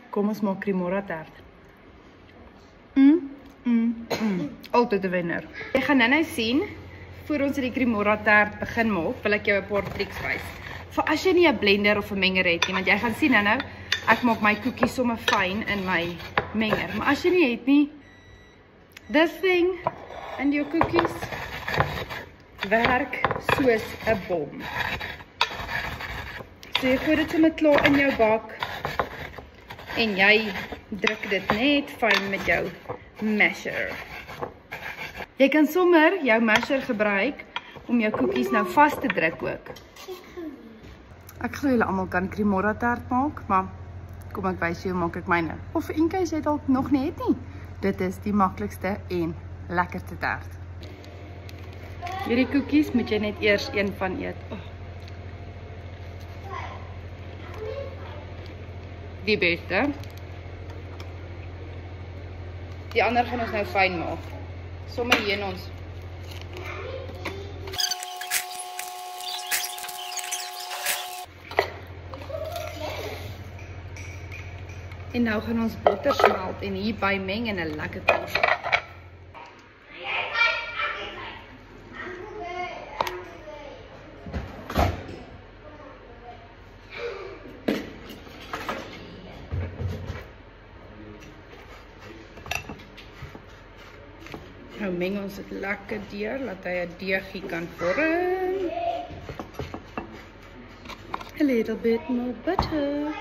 Kom ons maak Cremora taart. Altyd 'n wenner. Jy gaan nou sien, voor ons die Cremora taart begin maak, wil ek jou 'n paar triks wys. Vir as jy nie 'n blender of 'n menger het nie, want jy gaan sien nou, ek maak my koekies sommer fyn in my menger. Maar as jy nie het nie, this thing in jou koekies werk soos 'n bom. So jy gooi dit sommer klaar in jou bak en jy druk dit net fyn met jou masher. Jy kan sommer jou masher gebruik om jou koekies nou vas te druk ook. Ek glo julle almal kan Cremora taart maak, maar kom ek wys jou hoe maak ek myne. Of in case jy dalk nog nie het nie. Dit is die maklikste en lekkerste taart. Hierdie koekies moet jy net eers een van eet. Oh. Die beste. Die ander gaan ons nou fyn maak. Sommige hier in ons. En nou gaan ons botter smelt en hierby meng in 'n lekker kos. Nou meng ons dit lekker deur, laat hy 'n deegie kan vorm. A little bit more butter.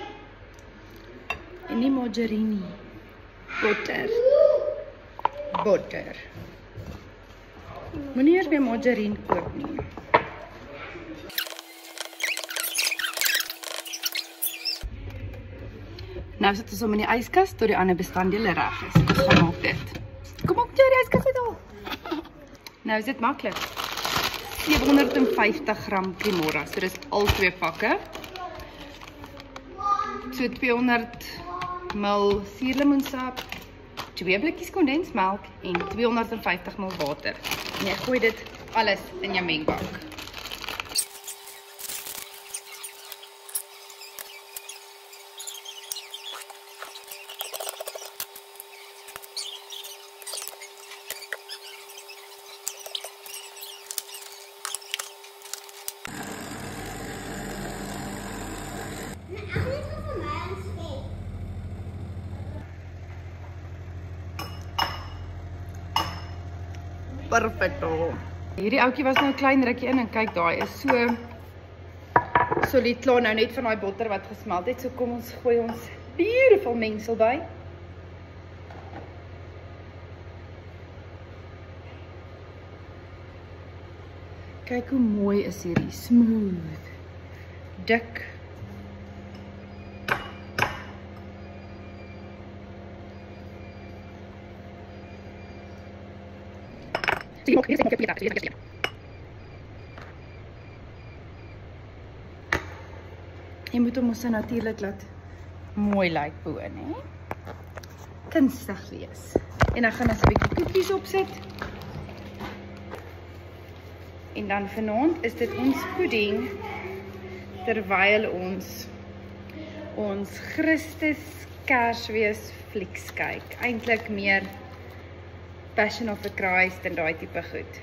En nie margarine nie. Botter. Botter. Moenie eers meer margarine koop nie. Nou sit ons om in die yskas tot die ander bestanddele reg is. Ons gaan maak dit. Kom op, jy yskas uit al. Nou is dit maklik. 750 gram Cremora, so dis al 2 pakke. So 200 ml suurlemoensap, 2 blikkies kondensmelk en 250 ml water. En jy gooi dit alles in jou mengbak. Perfecto. Hierdie ouetjie was nou 'n klein rukkie in en kyk daai is so solied klaar nou net van daai botter wat gesmelt het. So kom ons gooi ons beautiful mengsel by. Kyk hoe mooi is hierdie, smooth, dik. Jy moet hom so natuurlik laat mooi lyk bo in, hè? Kunstig wees. En dan gaan ons 'n bietjie koekies opsit. En dan vanaand is dit ons pudding terwyl ons Christus Kersfees flieks kyk. Eintlik meer Passion of the Christ en daai tipe goed.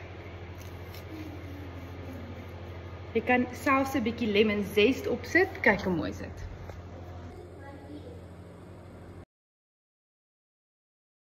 Jy kan selfs 'n bietjie lemon zest opsit. Kyk hoe mooi is dit.